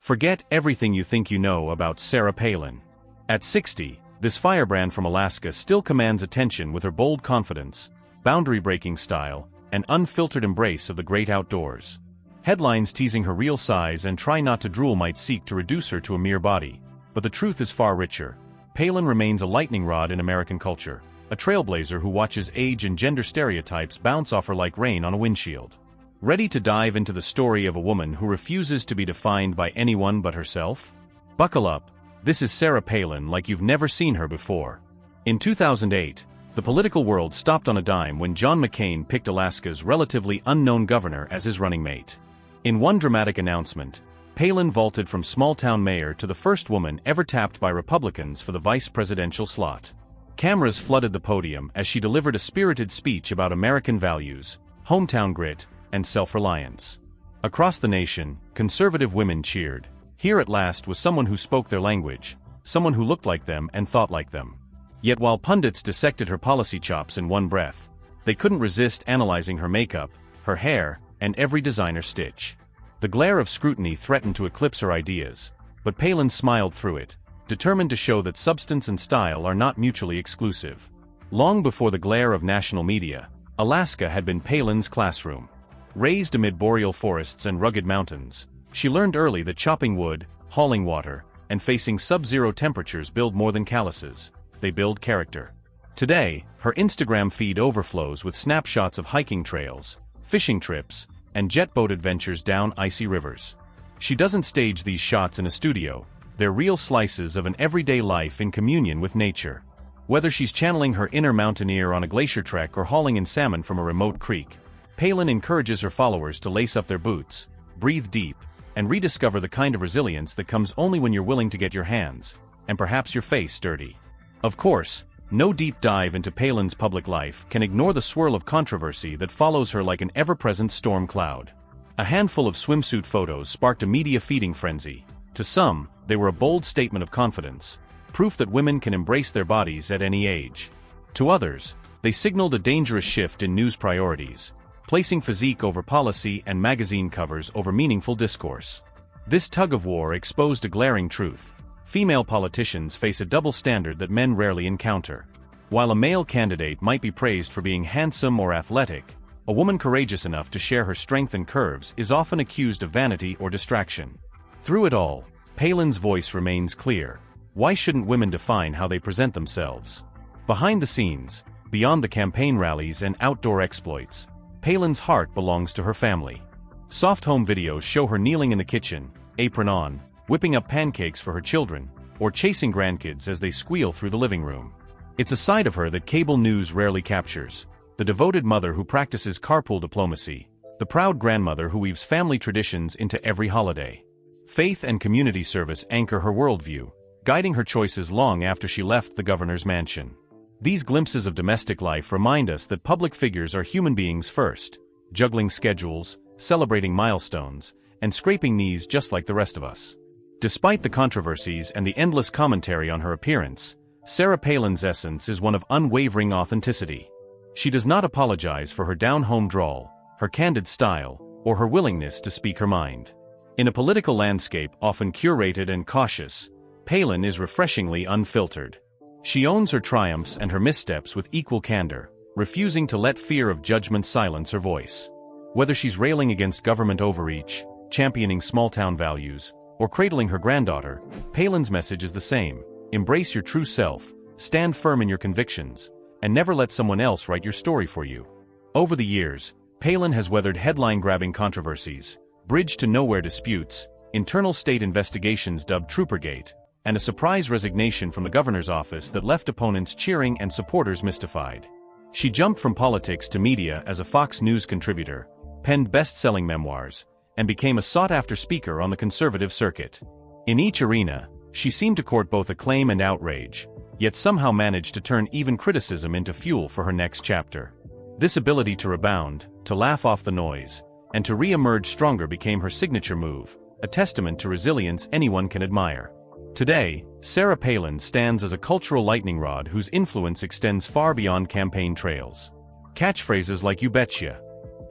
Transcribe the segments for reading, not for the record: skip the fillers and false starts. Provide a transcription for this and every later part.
Forget everything you think you know about Sarah Palin. At 60, this firebrand from Alaska still commands attention with her bold confidence, boundary-breaking style, and unfiltered embrace of the great outdoors. Headlines teasing her real size and try not to drool might seek to reduce her to a mere body, but the truth is far richer. Palin remains a lightning rod in American culture, a trailblazer who watches age and gender stereotypes bounce off her like rain on a windshield. Ready to dive into the story of a woman who refuses to be defined by anyone but herself? Buckle up, this is Sarah Palin like you've never seen her before. In 2008, the political world stopped on a dime when John McCain picked Alaska's relatively unknown governor as his running mate. In one dramatic announcement, Palin vaulted from small-town mayor to the first woman ever tapped by Republicans for the vice presidential slot. Cameras flooded the podium as she delivered a spirited speech about American values, hometown grit, and self-reliance. Across the nation, conservative women cheered. Here at last was someone who spoke their language, someone who looked like them and thought like them. Yet while pundits dissected her policy chops in one breath, they couldn't resist analyzing her makeup, her hair, and every designer stitch. The glare of scrutiny threatened to eclipse her ideas, but Palin smiled through it, determined to show that substance and style are not mutually exclusive. Long before the glare of national media, Alaska had been Palin's classroom. Raised amid boreal forests and rugged mountains, she learned early that chopping wood, hauling water, and facing sub-zero temperatures build more than calluses, they build character. Today, her Instagram feed overflows with snapshots of hiking trails, fishing trips, and jet boat adventures down icy rivers. She doesn't stage these shots in a studio, they're real slices of an everyday life in communion with nature. Whether she's channeling her inner mountaineer on a glacier trek or hauling in salmon from a remote creek, Palin encourages her followers to lace up their boots, breathe deep, and rediscover the kind of resilience that comes only when you're willing to get your hands, and perhaps your face, dirty. Of course, no deep dive into Palin's public life can ignore the swirl of controversy that follows her like an ever-present storm cloud. A handful of swimsuit photos sparked a media feeding frenzy. To some, they were a bold statement of confidence, proof that women can embrace their bodies at any age. To others, they signaled a dangerous shift in news priorities, placing physique over policy and magazine covers over meaningful discourse. This tug-of-war exposed a glaring truth. Female politicians face a double standard that men rarely encounter. While a male candidate might be praised for being handsome or athletic, a woman courageous enough to share her strength and curves is often accused of vanity or distraction. Through it all, Palin's voice remains clear. Why shouldn't women define how they present themselves? Behind the scenes, beyond the campaign rallies and outdoor exploits, Palin's heart belongs to her family. Soft home videos show her kneeling in the kitchen, apron on, whipping up pancakes for her children, or chasing grandkids as they squeal through the living room. It's a side of her that cable news rarely captures. The devoted mother who practices carpool diplomacy, the proud grandmother who weaves family traditions into every holiday. Faith and community service anchor her worldview, guiding her choices long after she left the governor's mansion. These glimpses of domestic life remind us that public figures are human beings first, juggling schedules, celebrating milestones, and scraping knees just like the rest of us. Despite the controversies and the endless commentary on her appearance, Sarah Palin's essence is one of unwavering authenticity. She does not apologize for her down-home drawl, her candid style, or her willingness to speak her mind. In a political landscape often curated and cautious, Palin is refreshingly unfiltered. She owns her triumphs and her missteps with equal candor, refusing to let fear of judgment silence her voice. Whether she's railing against government overreach, championing small-town values, or cradling her granddaughter, Palin's message is the same. Embrace your true self, stand firm in your convictions, and never let someone else write your story for you. Over the years, Palin has weathered headline-grabbing controversies, bridge-to-nowhere disputes, internal state investigations dubbed Troopergate, and a surprise resignation from the governor's office that left opponents cheering and supporters mystified. She jumped from politics to media as a Fox News contributor, penned best-selling memoirs, and became a sought-after speaker on the conservative circuit. In each arena, she seemed to court both acclaim and outrage, yet somehow managed to turn even criticism into fuel for her next chapter. This ability to rebound, to laugh off the noise, and to re-emerge stronger became her signature move, a testament to resilience anyone can admire. Today, Sarah Palin stands as a cultural lightning rod whose influence extends far beyond campaign trails. Catchphrases like "you betcha"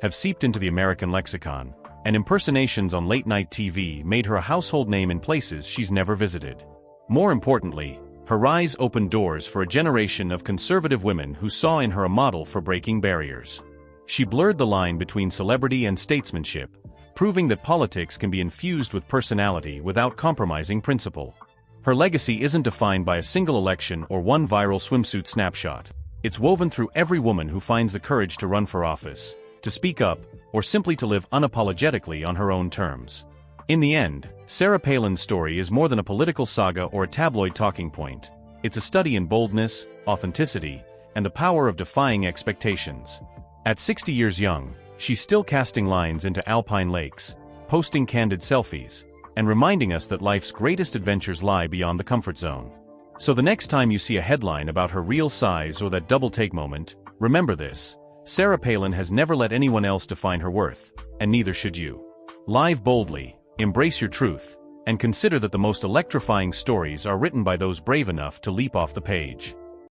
have seeped into the American lexicon, and impersonations on late-night TV made her a household name in places she's never visited. More importantly, her rise opened doors for a generation of conservative women who saw in her a model for breaking barriers. She blurred the line between celebrity and statesmanship, proving that politics can be infused with personality without compromising principle. Her legacy isn't defined by a single election or one viral swimsuit snapshot. It's woven through every woman who finds the courage to run for office, to speak up, or simply to live unapologetically on her own terms. In the end, Sarah Palin's story is more than a political saga or a tabloid talking point. It's a study in boldness, authenticity, and the power of defying expectations. At 60 years young, she's still casting lines into alpine lakes, posting candid selfies, and reminding us that life's greatest adventures lie beyond the comfort zone. So the next time you see a headline about her real size or that double-take moment, remember this: Sarah Palin has never let anyone else define her worth, and neither should you. Live boldly, embrace your truth, and consider that the most electrifying stories are written by those brave enough to leap off the page.